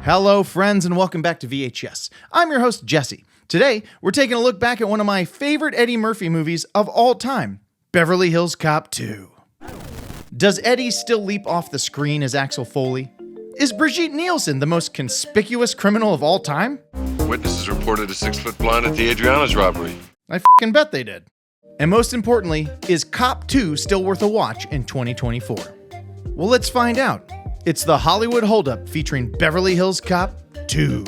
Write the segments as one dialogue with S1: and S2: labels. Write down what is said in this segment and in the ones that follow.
S1: Hello, friends, and welcome back to VHS. I'm your host, Jesse. Today, we're taking a look back at one of my favorite Eddie Murphy movies of all time, Beverly Hills Cop 2. Does Eddie still leap off the screen as Axel Foley? Is Brigitte Nielsen the most conspicuous criminal of all time?
S2: Witnesses reported a 6-foot blonde at the Adriana's robbery.
S1: I f***ing bet they did. And most importantly, is Cop 2 still worth a watch in 2024? Well, let's find out. It's the Hollywood Holdup featuring Beverly Hills Cop 2.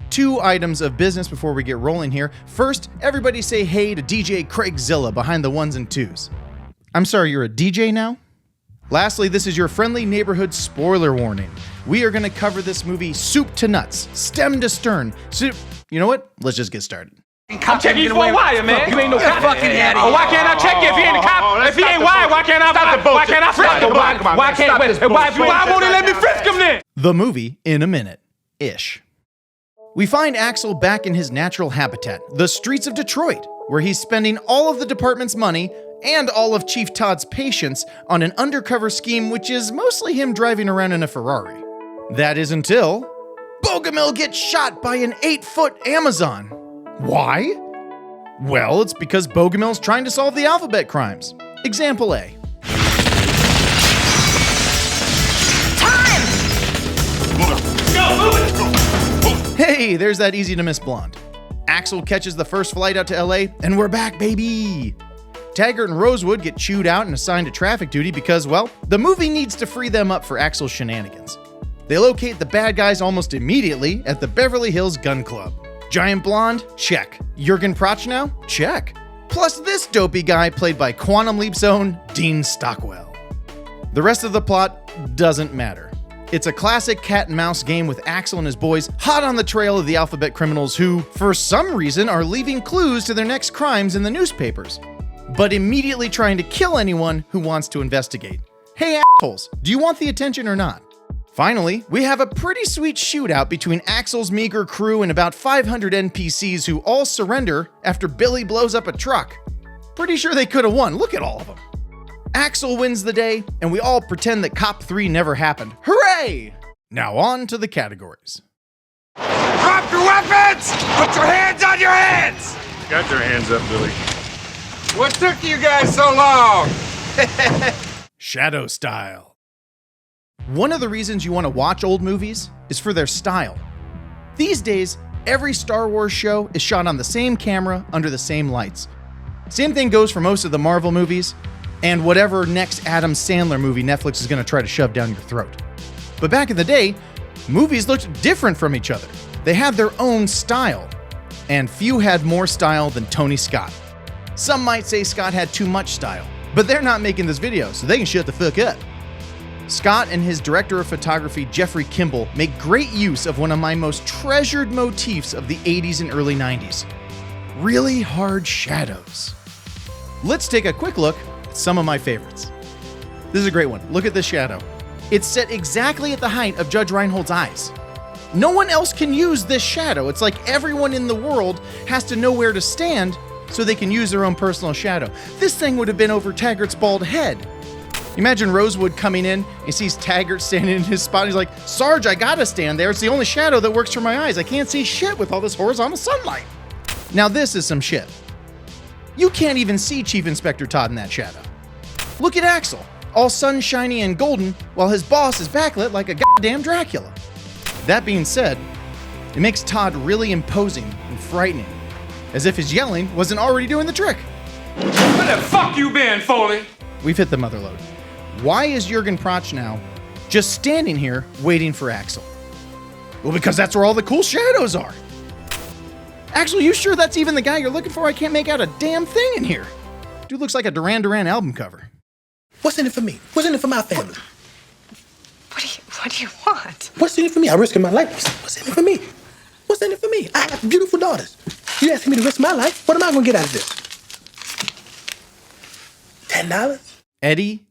S1: Two items of business before we get rolling here. First, everybody say hey to DJ Craig Zilla behind the ones and twos. I'm sorry, you're a DJ now? Lastly, this is your friendly neighborhood spoiler warning. We are going to cover this movie soup to nuts, stem to stern. So, you know what? Let's just get started.
S3: I'm checking you for a wire, man. You ain't no cop. Fucking Eddie. Oh, why can't I check you if he ain't a cop? If he ain't wired, why can't I frisk him? Why won't he let me frisk him then?
S1: The movie in a minute-ish. We find Axel back in his natural habitat, the streets of Detroit, where he's spending all of the department's money and all of Chief Todd's patience on an undercover scheme which is mostly him driving around in a Ferrari. That is until Bogomil gets shot by an 8-foot Amazon. Why? Well, it's because Bogomil's trying to solve the alphabet crimes. Example A.
S3: Time! Go, move it!
S1: Hey, there's that easy to miss blonde. Axel catches the first flight out to LA, and we're back, baby! Taggart and Rosewood get chewed out and assigned to traffic duty because, well, the movie needs to free them up for Axel's shenanigans. They locate the bad guys almost immediately at the Beverly Hills Gun Club. Giant blonde? Check. Jurgen Prochnow? Check. Plus this dopey guy played by Quantum Leap's own Dean Stockwell. The rest of the plot doesn't matter. It's a classic cat and mouse game with Axel and his boys hot on the trail of the alphabet criminals who, for some reason, are leaving clues to their next crimes in the newspapers, but immediately trying to kill anyone who wants to investigate. Hey assholes, do you want the attention or not? Finally, we have a pretty sweet shootout between Axel's meager crew and about 500 NPCs who all surrender after Billy blows up a truck. Pretty sure they could have won, look at all of them. Axel wins the day, and we all pretend that Cop 3 never happened. Hooray! Now on to the categories.
S3: Drop your weapons! Put your hands on your heads!
S2: Got their hands up, Billy.
S3: What took you guys so long?
S1: Shadow style. One of the reasons you want to watch old movies is for their style. These days, every Star Wars show is shot on the same camera under the same lights. Same thing goes for most of the Marvel movies, and whatever next Adam Sandler movie Netflix is going to try to shove down your throat. But back in the day, movies looked different from each other. They had their own style, and few had more style than Tony Scott. Some might say Scott had too much style, but they're not making this video, so they can shut the fuck up. Scott and his director of photography, Jeffrey Kimball, make great use of one of my most treasured motifs of the 80s and early 90s. Really hard shadows. Let's take a quick look at some of my favorites. This is a great one. Look at this shadow. It's set exactly at the height of Judge Reinhold's eyes. No one else can use this shadow. It's like everyone in the world has to know where to stand so they can use their own personal shadow. This thing would have been over Taggart's bald head. Imagine Rosewood coming in and sees Taggart standing in his spot. He's like, Sarge, I gotta stand there. It's the only shadow that works for my eyes. I can't see shit with all this horizontal sunlight. Now this is some shit. You can't even see Chief Inspector Todd in that shadow. Look at Axel, all sunshiny and golden, while his boss is backlit like a goddamn Dracula. That being said, it makes Todd really imposing and frightening, as if his yelling wasn't already doing the trick.
S3: Where the fuck you been, Foley?
S1: We've hit the mother lode. Why is Jurgen Prochnow just standing here waiting for Axel? Well, because that's where all the cool shadows are. Axel, you sure that's even the guy you're looking for? I can't make out a damn thing in here. Dude looks like a Duran Duran album cover.
S4: What's in it for me? What's in it for my family?
S5: What do you want?
S4: What's in it for me? I'm risking my life. What's in it for me? What's in it for me? I have beautiful daughters. You asking me to risk my life? What am I going to get out of this? $10?
S1: Eddie.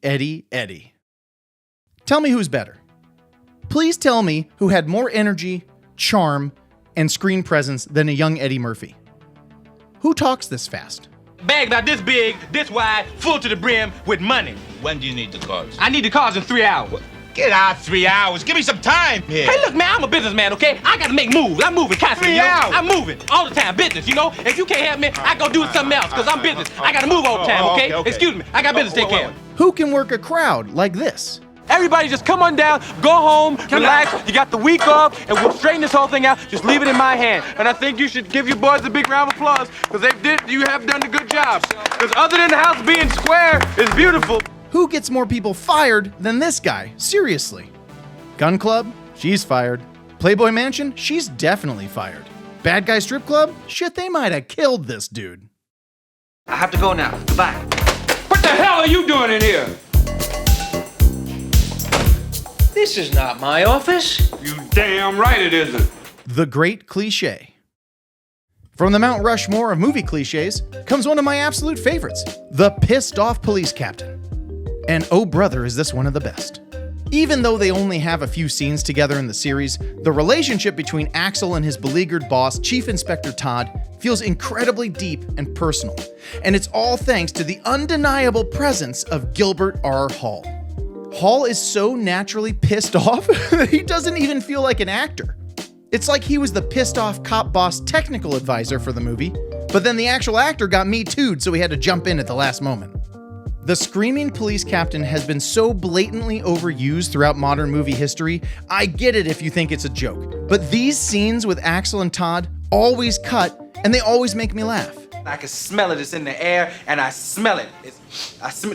S1: Tell me who's better. Please tell me who had more energy, charm, and screen presence than a young Eddie Murphy. Who talks this fast?
S3: Bag about this big, this wide, full to the brim with money.
S6: When do you need the cars?
S3: I need the cars in 3 hours.
S6: Get out 3 hours. Give me some time here.
S3: Hey, look, man, I'm a businessman, okay? I gotta make moves. I'm moving constantly, you know? I'm moving all the time. Business, you know? If you can't help me, I go do something else, because I'm business. I gotta move all the time, okay? Excuse me. I got business to take care of.
S1: Who can work a crowd like this?
S3: Everybody just come on down, go home, relax. You got the week off, and we'll straighten this whole thing out. Just leave it in my hand. And I think you should give your boys a big round of applause, because you have done a good job. Because other than the house being square, it's beautiful.
S1: Who gets more people fired than this guy? Seriously. Gun Club? She's fired. Playboy Mansion? She's definitely fired. Bad Guy Strip Club? Shit, they might have killed this dude.
S7: I have to go now. Goodbye.
S3: What the hell are you doing in here?
S7: This is not my office.
S3: You damn right it isn't.
S1: The Great Cliche. From the Mount Rushmore of movie cliches comes one of my absolute favorites, the pissed off police captain. And oh brother, is this one of the best. Even though they only have a few scenes together in the series, the relationship between Axel and his beleaguered boss, Chief Inspector Todd, feels incredibly deep and personal. And it's all thanks to the undeniable presence of Gilbert R Hall. Hall is so naturally pissed off that he doesn't even feel like an actor. It's like he was the pissed off cop boss technical advisor for the movie, but then the actual actor got Me Too'd, so he had to jump in at the last moment. The screaming police captain has been so blatantly overused throughout modern movie history, I get it if you think it's a joke. But these scenes with Axel and Todd always cut, and they always make me laugh.
S8: I can smell it. It's in the air, and I smell it.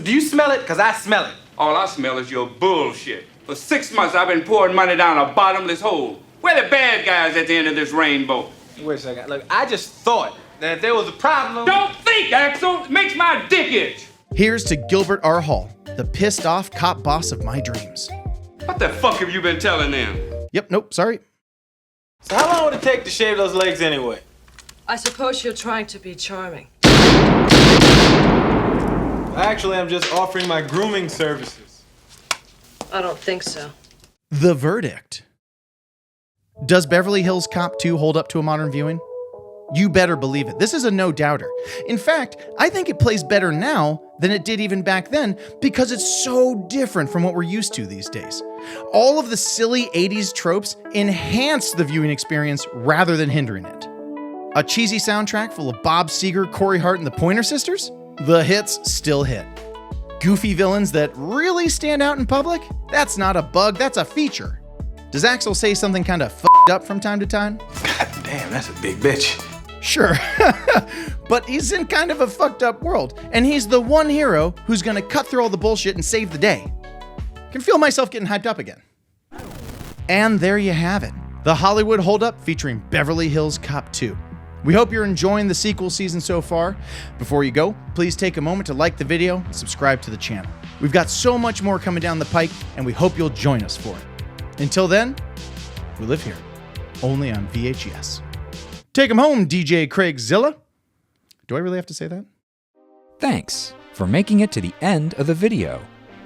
S8: Do you smell it? Because I smell it.
S9: All I smell is your bullshit. For 6 months, I've been pouring money down a bottomless hole. Where the bad guys at the end of this rainbow?
S8: Wait a second. Look, I just thought that if there was a problem...
S9: Don't think, Axel. It makes my dick itch.
S1: Here's to Gilbert R Hall, the pissed off cop boss of my dreams.
S9: What the fuck have you been telling them?
S1: Yep, nope, sorry.
S8: So how long would it take to shave those legs anyway?
S5: I suppose you're trying to be charming.
S8: Actually, I'm just offering my grooming services.
S5: I don't think so.
S1: The verdict. Does Beverly Hills Cop 2 hold up to a modern viewing? You better believe it. This is a no-doubter. In fact, I think it plays better now than it did even back then because it's so different from what we're used to these days. All of the silly 80s tropes enhance the viewing experience rather than hindering it. A cheesy soundtrack full of Bob Seger, Corey Hart, and the Pointer Sisters? The hits still hit. Goofy villains that really stand out in public? That's not a bug, that's a feature. Does Axel say something kind of f***ed up from time to time?
S8: God damn, that's a big bitch.
S1: Sure, but he's in kind of a fucked up world, and he's the one hero who's gonna cut through all the bullshit and save the day. Can feel myself getting hyped up again. And there you have it, the Hollywood Holdup featuring Beverly Hills Cop 2. We hope you're enjoying the sequel season so far. Before you go, please take a moment to like the video and subscribe to the channel. We've got so much more coming down the pike, and we hope you'll join us for it. Until then, we live here, only on VHS. Take 'em home, DJ Craig Zilla. Do I really have to say that?
S10: Thanks for making it to the end of the video.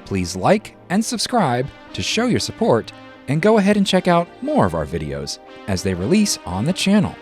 S10: Please like and subscribe to show your support, and go ahead and check out more of our videos as they release on the channel.